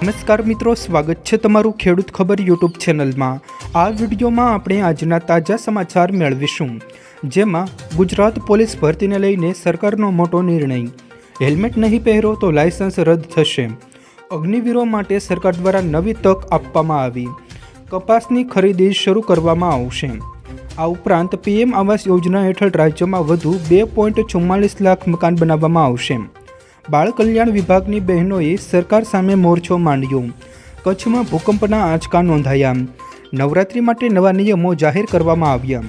નમસ્કાર મિત્રો, સ્વાગત છે તમારું ખેડૂત ખબર યુટ્યુબ ચેનલમાં। આ વિડીયોમાં આપણે આજના તાજા સમાચાર મેળવીશું, જેમાં ગુજરાત પોલીસ ભરતીને લઈને સરકારનો મોટો નિર્ણય। હેલ્મેટ નહીં પહેરો તો લાયસન્સ રદ થશે। અગ્નિવીરો માટે સરકાર દ્વારા નવી તક આપવામાં આવી। કપાસની ખરીદી શરૂ કરવામાં આવશે। આ ઉપરાંત પીએમ આવાસ યોજના હેઠળ રાજ્યમાં વધુ 2.44 લાખ મકાન બનાવવામાં આવશે। બાળ કલ્યાણ વિભાગની બહેનોએ સરકાર સામે મોરચો માંડ્યો। કચ્છમાં ભૂકંપના આંચકા નોંધાયા। નવરાત્રિ માટે નવા નિયમો જાહેર કરવામાં આવ્યા।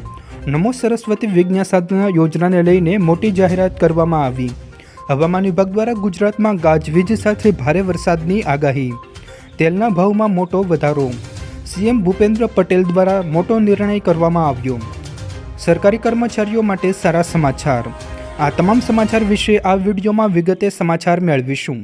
નમો સરસ્વતી વિજ્ઞાન સાધના યોજનાને લઈને મોટી જાહેરાત કરવામાં આવી। હવામાન વિભાગ દ્વારા ગુજરાતમાં ગાજવીજ સાથે ભારે વરસાદની આગાહી। તેલના ભાવમાં મોટો વધારો। સીએમ ભૂપેન્દ્ર પટેલ દ્વારા મોટો નિર્ણય કરવામાં આવ્યો। સરકારી કર્મચારીઓ માટે સારા સમાચાર। આ તમામ સમાચાર વિશે આ વિડીયોમાં વિગતે સમાચાર મેળવીશું।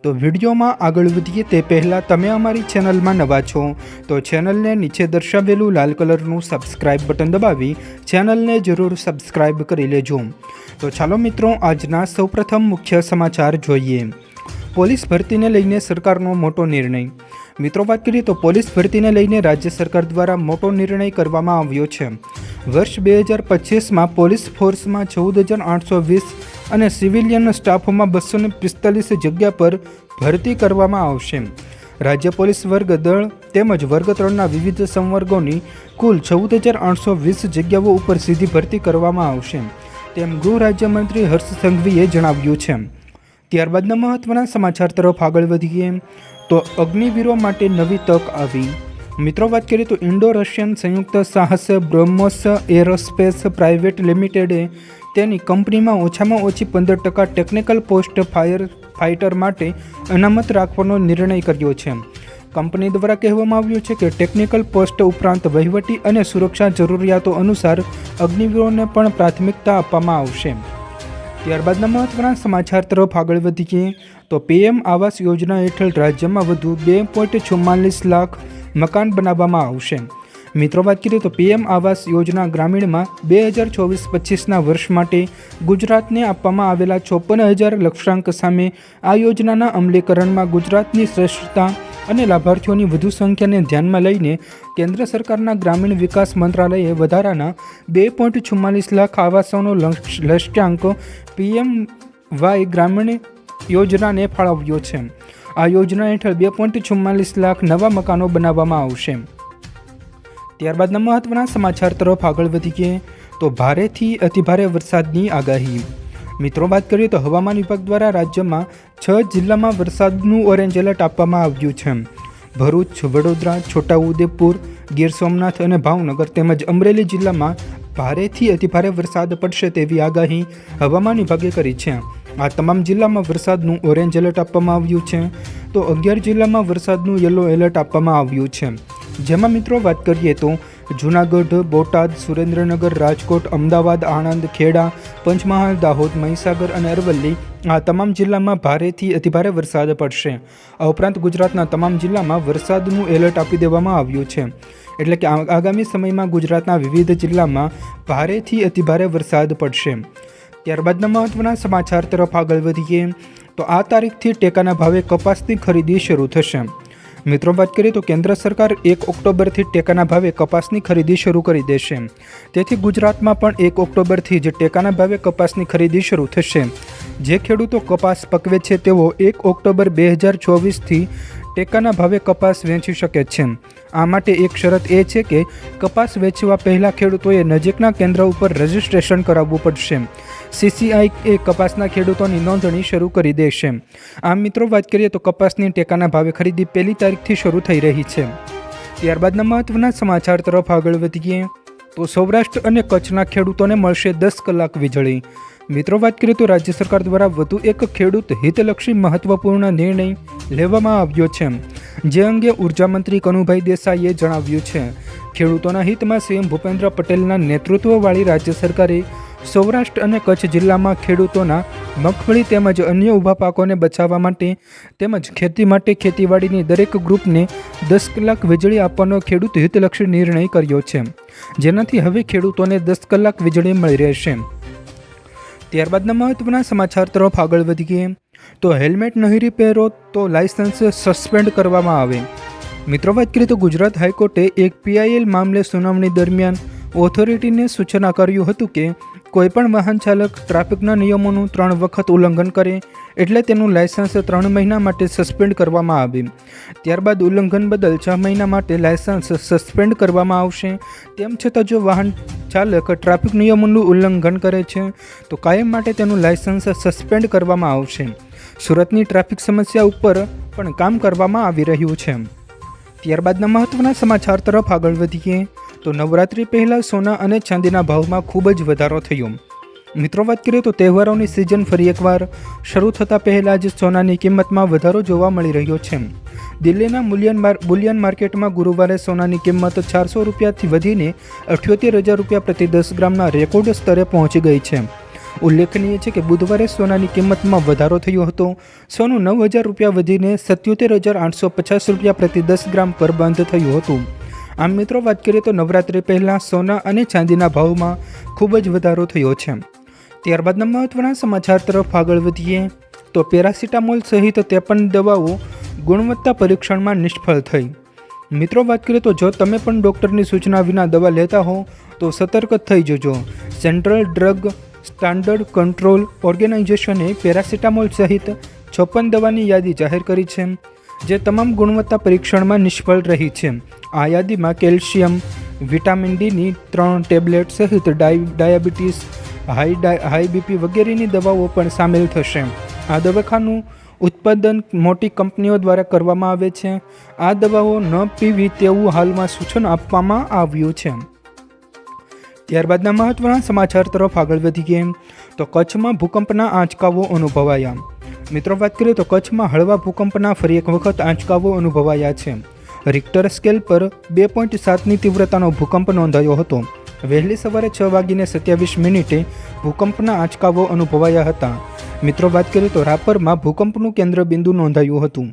તો વિડીયોમાં આગળ વધીએ તે પહેલાં તમે અમારી ચેનલમાં નવા છો તો ચેનલને નીચે દર્શાવેલું લાલ કલરનું સબસ્ક્રાઇબ બટન દબાવી ચેનલને જરૂર સબસ્ક્રાઇબ કરી લેજો। તો ચાલો મિત્રો, આજના સૌપ્રથમ મુખ્ય સમાચાર જોઈએ। પોલીસ ભરતીને લઈને સરકારનો મોટો નિર્ણય। મિત્રો, વાત કરીએ તો પોલીસ ભરતીને લઈને રાજ્ય સરકાર દ્વારા મોટો નિર્ણય કરવામાં આવ્યો છે। વર્ષ 2025માં પોલીસ ફોર્સમાં 14,820 અને સિવિલિયન સ્ટાફોમાં 245 જગ્યા પર ભરતી કરવામાં આવશે। રાજ્ય પોલીસ વર્ગ દળ તેમજ વર્ગ 3ના વિવિધ સંવર્ગોની કુલ 14,820 જગ્યાઓ ઉપર સીધી ભરતી કરવામાં આવશે, તેમ ગૃહ રાજ્યમંત્રી હર્ષ સંઘવીએ જણાવ્યું છે। ત્યારબાદના મહત્વના સમાચાર તરફ આગળ વધીએ તો અગ્નિવીરો માટે નવી તક આવી। મિત્રો, વાત કરીએ તો ઇન્ડો રશિયન સંયુક્ત સાહસ બ્રહ્મોસ એરોસ્પેસ પ્રાઇવેટ લિમિટેડે તેની કંપનીમાં ઓછામાં ઓછી 15% ટેકનિકલ પોસ્ટ ફાઇટર માટે અનામત રાખવાનો નિર્ણય કર્યો છે। કંપની દ્વારા કહેવામાં આવ્યું છે કે ટેકનિકલ પોસ્ટ ઉપરાંત વહીવટી અને સુરક્ષા જરૂરિયાતો અનુસાર અગ્નિવીરોને પણ પ્રાથમિકતા આપવામાં આવશે। ત્યારબાદના મહત્વના સમાચાર તરફ આગળ વધીએ તો પીએમ આવાસ યોજના હેઠળ રાજ્યમાં વધુ 2.44 લાખ મકાન બનાવવામાં આવશે। મિત્રો, વાત કરીએ તો પીએમ આવાસ યોજના ગ્રામીણમાં 2024-25ના વર્ષ માટે ગુજરાતને આપવામાં આવેલા 54,000 લક્ષ્યાંક સામે આ યોજનાના અમલીકરણમાં ગુજરાતની શ્રેષ્ઠતા અને લાભાર્થીઓની વધુ સંખ્યાને ધ્યાનમાં લઈને કેન્દ્ર સરકારના ગ્રામીણ વિકાસ મંત્રાલયે વધારાના 2.44 લાખ આવાસોનો લક્ષ્યાંક પીએમવાય ગ્રામીણ યોજનાને ફાળવ્યો છે। આ યોજના હેઠળ 2.44 લાખ નવા મકાનો બનાવવામાં આવશે। ત્યારબાદના મહત્વના સમાચાર તરફ આગળ વધીએ તો ભારેથી અતિભારે વરસાદની આગાહી। મિત્રો, વાત કરીએ તો હવામાન વિભાગ દ્વારા રાજ્યમાં 6 જિલ્લામાં વરસાદનું ઓરેન્જ એલર્ટ આપવામાં આવ્યું છે। ભરૂચ, વડોદરા, છોટાઉદેપુર, ગીર સોમનાથ અને ભાવનગર તેમજ અમરેલી જિલ્લામાં ભારેથી અતિભારે વરસાદ પડશે તેવી આગાહી હવામાન વિભાગે કરી છે। આ તમામ જિલ્લામાં વરસાદનું ઓરેન્જ એલર્ટ આપવામાં આવ્યું છે, તો 11 જિલ્લામાં વરસાદનું યલો એલર્ટ આપવામાં આવ્યું છે। જેમાં મિત્રો, વાત કરીએ તો જૂનાગઢ, બોટાદ, સુરેન્દ્રનગર, રાજકોટ, અમદાવાદ, આણંદ, ખેડા, પંચમહાલ, દાહોદ, મહીસાગર અને અરવલ્લી આ તમામ જિલ્લામાં ભારેથી અતિભારે વરસાદ પડશે। આ ઉપરાંત ગુજરાતના તમામ જિલ્લામાં વરસાદનું એલર્ટ આપી દેવામાં આવ્યું છે, એટલે કે આગામી સમયમાં ગુજરાતના વિવિધ જિલ્લામાં ભારેથી અતિભારે વરસાદ પડશે। ત્યારબાદના મહત્વના સમાચાર તરફ આગળ વધીએ તો આ તારીખથી ટેકાના ભાવે કપાસની ખરીદી શરૂ થશે। મિત્રો, વાત કરીએ તો કેન્દ્ર સરકાર 1 ઓક્ટોબરથી ટેકાના ભાવે કપાસની ખરીદી શરૂ કરી દેશે। તેથી ગુજરાતમાં પણ 1 ઓક્ટોબરથી જ ટેકાના ભાવે કપાસની ખરીદી શરૂ થશે। જે ખેડૂતો કપાસ પકવે છે તેઓ 1 ઓક્ટોબર 2024થી ટેકાના ભાવે કપાસ વેચી શકે છે। આ માટે એક શરત એ છે કે કપાસ વેચવા પહેલાં ખેડૂતોએ નજીકના કેન્દ્ર ઉપર રજિસ્ટ્રેશન કરાવવું પડશે। સીસીઆઈ એ કપાસના ખેડૂતોની નોંધણી શરૂ કરી દેશે। આમ મિત્રો, વાત કરીએ તો કપાસની ટેકાના ભાવે ખરીદી 1 તારીખથી શરૂ થઈ રહી છે। ત્યારબાદના મહત્વના સમાચાર તરફ આગળ વધીએ તો સૌરાષ્ટ્ર અને કચ્છના ખેડૂતોને મળશે 10 કલાક વીજળી। મિત્રો, વાત કરીએ તો રાજ્ય સરકાર દ્વારા વધુ એક ખેડૂત હિતલક્ષી મહત્વપૂર્ણ નિર્ણય લેવામાં આવ્યો છે, જે અંગે ઉર્જા મંત્રી કનુભાઈ દેસાઈએ જણાવ્યું છે। ખેડૂતોના હિતમાં સીએમ ભૂપેન્દ્ર પટેલના નેતૃત્વવાળી રાજ્ય સરકારે સૌરાષ્ટ્ર અને કચ્છ જિલ્લામાં ખેડૂતોના મગફળી તેમજ અન્ય ઊભા પાકોને બચાવવા માટે તેમજ ખેતી માટે ખેતીવાડીની દરેક ગ્રુપને 10 કલાક વીજળી આપવાનો ખેડૂત હિતલક્ષી નિર્ણય કર્યો છે, જેનાથી હવે ખેડૂતોને 10 કલાક વીજળી મળી રહેશે। ત્યારબાદના મહત્વના સમાચાર તરફ આગળ વધીએ તો હેલ્મેટ નહીં પહેરો તો લાયસન્સ સસ્પેન્ડ કરવામાં આવે. મિત્રો વાત કરીએ તો ગુજરાત હાઈકોર્ટે એક PIL મામલે સુનાવણી દરમિયાન ઓથોરિટીને સૂચના કર્યું હતું કે કોઈપણ વાહન ચાલક ટ્રાફિકના નિયમોનું 3 વખત ઉલ્લંઘન કરે એટલે તેનું લાયસન્સ 3 મહિના માટે સસ્પેન્ડ કરવામાં આવે. ત્યારબાદ ઉલ્લંઘન બદલ 6 મહિના માટે લાયસન્સ સસ્પેન્ડ કરવામાં આવશે. તેમ છતાં જો વાહન ચાલક ટ્રાફિક નિયમોનું ઉલ્લંઘન કરે છે તો કાયમ માટે તેનું લાયસન્સ સસ્પેન્ડ કરવામાં આવશે. સુરતની ટ્રાફિક સમસ્યા ઉપર પણ કામ કરવામાં આવી રહ્યું છે. ત્યારબાદના મહત્વના સમાચાર તરફ આગળ વધીએ તો નવરાત્રી પહેલાં સોના અને ચાંદીના ભાવમાં ખૂબ જ વધારો થયો. મિત્રો વાત કરીએ તો તહેવારોની સિઝન ફરી એકવાર શરૂ થતાં પહેલાં જ સોનાની કિંમતમાં વધારો જોવા મળી રહ્યો છે. દિલ્હીના બુલિયન માર્કેટમાં ગુરુવારે સોનાની કિંમત 400 રૂપિયાથી વધીને 78,000 રૂપિયા પ્રતિ 10 ગ્રામના રેકોર્ડ સ્તરે પહોંચી ગઈ છે. ઉલ્લેખનીય છે કે બુધવારે સોનાની કિંમતમાં વધારો થયો હતો. સોનું 9,000 રૂપિયા વધીને 77,850 રૂપિયા પ્રતિ 10 ગ્રામ પર બંધ થયું હતું. આમ મિત્રો વાત કરીએ તો નવરાત્રી પહેલાં સોના અને ચાંદીના ભાવમાં ખૂબ જ વધારો થયો છે. ત્યારબાદના મહત્વના સમાચાર તરફ આગળ વધીએ તો પેરાસિટામોલ સહિત 53 દવાઓ ગુણવત્તા પરીક્ષણમાં નિષ્ફળ થઈ. મિત્રો વાત કરીએ તો જો તમે પણ ડૉક્ટરની સૂચના વિના દવા લેતા હો તો સતર્ક થઈ જજો. સેન્ટ્રલ ડ્રગ સ્ટાન્ડર્ડ કંટ્રોલ ઓર્ગેનાઇઝેશને પેરાસિટામોલ સહિત 56 દવાની યાદી જાહેર કરી છે જે તમામ ગુણવત્તા પરીક્ષણમાં નિષ્ફળ રહી છે. આ યાદીમાં કેલ્શિયમ, વિટામિન ડીની 3 ટેબ્લેટ સહિત ડાયાબિટીસ, હાઈ BP વગેરેની દવાઓ પણ સામેલ થશે. આ દવાખાનું ઉત્પાદન મોટી કંપનીઓ દ્વારા કરવામાં આવે છે. આ દવાઓ ન પીવી તેવું હાલમાં સૂચન આપવામાં આવ્યું છે. ત્યારબાદના મહત્વના સમાચાર તરફ આગળ વધીએ તો કચ્છમાં ભૂકંપના આંચકાઓ અનુભવાયા. મિત્રો વાત કરીએ તો કચ્છમાં હળવા ભૂકંપના ફરી એક વખત આંચકાઓ અનુભવાયા છે. રિક્ટર સ્કેલ પર 2.7ની તીવ્રતાનો ભૂકંપ નોંધાયો હતો. વહેલી સવારે 6:27 ભૂકંપના આંચકાઓ અનુભવાયા હતા. મિત્રો વાત કરીએ તો રાપરમાં ભૂકંપનું કેન્દ્રબિંદુ નોંધાયું હતું.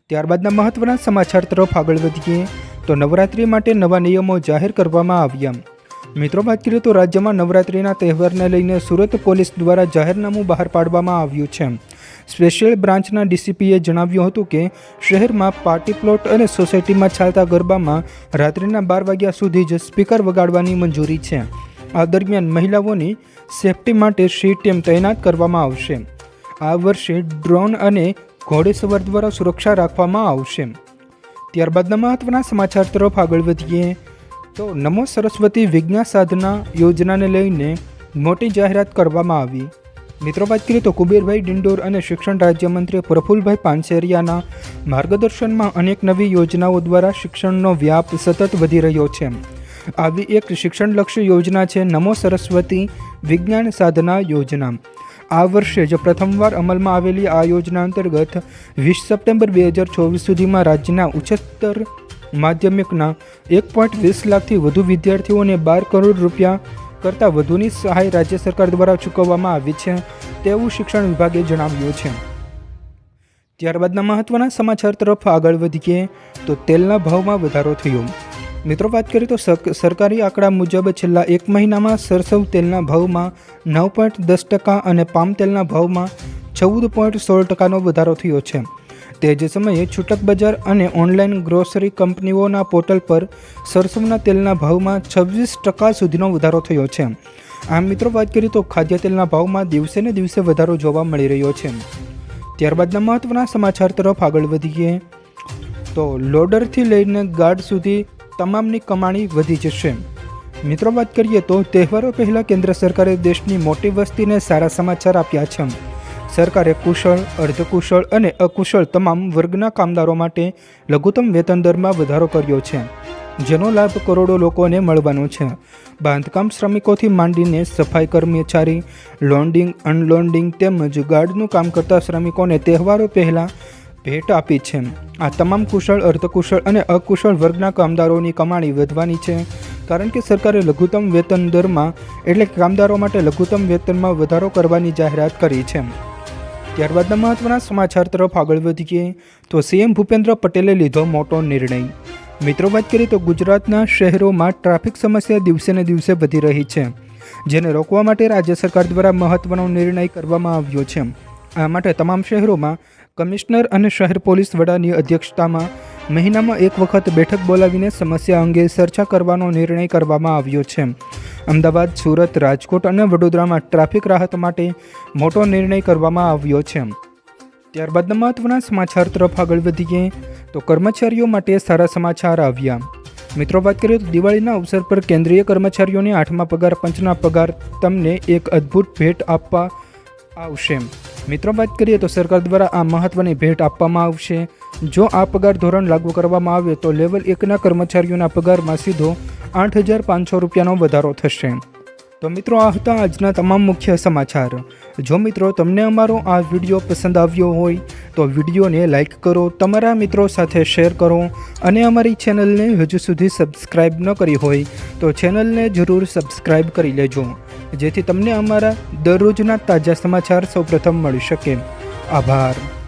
ત્યારબાદના મહત્વના સમાચાર તરફ આગળ વધીએ તો નવરાત્રી માટે નવા નિયમો જાહેર કરવામાં આવ્યા. મિત્રો વાત કરીએ તો રાજ્યમાં નવરાત્રિના તહેવારને લઈને સુરત પોલીસ દ્વારા જાહેરનામું બહાર પાડવામાં આવ્યું છે. સ્પેશિયલ બ્રાન્ચના DCPએ જણાવ્યું હતું કે શહેરમાં પાર્ટી પ્લોટ અને સોસાયટીમાં ચાલતા ગરબામાં રાત્રિના 12 વાગ્યા સુધી જ સ્પીકર વગાડવાની મંજૂરી છે. આ દરમિયાન મહિલાઓની સેફટી માટે સી ટીમ તૈનાત કરવામાં આવશે. આ વર્ષે ડ્રોન અને ઘોડેસવાર દ્વારા સુરક્ષા રાખવામાં આવશે. ત્યારબાદના મહત્વના સમાચાર તરફ આગળ વધીએ તો નમો સરસ્વતી વિજ્ઞાન સાધના યોજનાને લઈને મોટી જાહેરાત કરવામાં આવી. મિત્રો વાત કરીએ તો કુબેરભાઈ ડિંડોર અને શિક્ષણ રાજ્યમંત્રી પ્રફુલભાઈ પાનસેરિયાના માર્ગદર્શનમાં અનેક નવી યોજનાઓ દ્વારા શિક્ષણનો વ્યાપ સતત વધી રહ્યો છે. આવી એક શિક્ષણલક્ષી યોજના છે નમો સરસ્વતી વિજ્ઞાન સાધના યોજના. આ વર્ષે જ પ્રથમવાર અમલમાં આવેલી આ યોજના અંતર્ગત 20 સપ્ટેમ્બર 2024 સુધીમાં રાજ્યના ઉચ્ચતર માધ્યમિકના 1.20 લાખથી વધુ વિદ્યાર્થીઓને 12 કરોડ રૂપિયા કરતાં વધુની સહાય રાજ્ય સરકાર દ્વારા ચૂકવવામાં આવી છે તેવું શિક્ષણ વિભાગે જણાવ્યું છે. ત્યારબાદના મહત્વના સમાચાર તરફ આગળ વધીએ તો તેલના ભાવમાં વધારો થયો. મિત્રો વાત કરીએ તો સરકારી આંકડા મુજબ છેલ્લા 1 મહિનામાં સરસવ તેલના ભાવમાં 9.10% અને પામ તેલના ભાવમાં 14.16%નો વધારો થયો છે. તે જ સમયે છૂટક બજાર અને ઓનલાઈન ગ્રોસરી કંપનીઓના પોર્ટલ પર સરસવના તેલના ભાવમાં 26% સુધીનો વધારો થયો છે. આમ મિત્રો વાત કરીએ તો ખાદ્ય તેલના ભાવમાં દિવસે ને દિવસે વધારો જોવા મળી રહ્યો છે. ત્યારબાદના મહત્વના સમાચાર તરફ આગળ વધીએ તો લોડરથી લઈને ગાર્ડ સુધી તમામની કમાણી વધી જશે. મિત્રો વાત કરીએ તો તહેવારો પહેલાં કેન્દ્ર સરકારે દેશની મોટી વસ્તીને સારા સમાચાર આપ્યા છે. સરકારે કુશળ, અર્ધકુશળ અને અકુશળ તમામ વર્ગના કામદારો માટે લઘુત્તમ વેતન દરમાં વધારો કર્યો છે, જેનો લાભ કરોડો લોકોને મળવાનો છે. બાંધકામ શ્રમિકોથી માંડીને સફાઈ કર્મચારી, લોડિંગ, અનલોડિંગ તેમજ ગાર્ડનું કામ કરતા શ્રમિકોને તહેવારો પહેલાં ભેટ આપી છે. આ તમામ કુશળ, અર્ધકુશળ અને અકુશળ વર્ગના કામદારોની કમાણી વધવાની છે, કારણ કે સરકારે લઘુત્તમ વેતન દરમાં એટલે કે કામદારો માટે લઘુત્તમ વેતનમાં વધારો કરવાની જાહેરાત કરી છે. ત્યારબાદના મહત્વના સમાચાર તરફ આગળ વધીએ તો CM ભૂપેન્દ્ર પટેલે લીધો મોટો નિર્ણય. મિત્રો વાત કરીએ તો ગુજરાતના શહેરોમાં ટ્રાફિક સમસ્યા દિવસે ને દિવસે વધી રહી છે, જેને રોકવા માટે રાજ્ય સરકાર દ્વારા મહત્વનો નિર્ણય કરવામાં આવ્યો છે. આ માટે તમામ શહેરોમાં કમિશનર અને શહેર પોલીસ વડાની અધ્યક્ષતામાં મહિનામાં એક વખત બેઠક બોલાવીને સમસ્યા અંગે ચર્ચા કરવાનો નિર્ણય કરવામાં આવ્યો છે. અમદાવાદ, સુરત, રાજકોટ અને વડોદરામાં ટ્રાફિક રાહત માટે મોટો નિર્ણય કરવામાં આવ્યો છે. ત્યારબાદ મહત્વના સમાચાર તરફ આગળ વધીએ તો કર્મચારીઓ માટે સારા સમાચાર આવ્યા. મિત્રો, વાત કરીએ તો દિવાળીના અવસર પર કેન્દ્રીય કર્મચારીઓને 8મા પગાર પંચના પગાર તમને એક અદ્ભુત ભેટ આપવા આવશે. મિત્રો, વાત કરીએ તો સરકાર દ્વારા આ મહત્વની ભેટ આપવામાં આવશે. જો આ પગાર ધોરણ લાગુ કરવામાં આવે તો લેવલ 1ના કર્મચારીઓના પગારમાં સીધો 8,500 રૂપિયાનો વધારો થશે. તો મિત્રો, આ હતા આજના તમામ મુખ્ય સમાચાર. જો મિત્રો તમને અમારો આ વિડીયો પસંદ આવ્યો હોય તો વિડીયોને લાઇક કરો, તમારા મિત્રો સાથે શેર કરો અને અમારી ચેનલને હજુ સુધી સબસ્ક્રાઈબ ન કરી હોય તો ચેનલને જરૂર સબસ્ક્રાઈબ કરી લેજો, જેથી તમને અમારા દરરોજના તાજા સમાચાર સૌપ્રથમ મળી શકે. આભાર.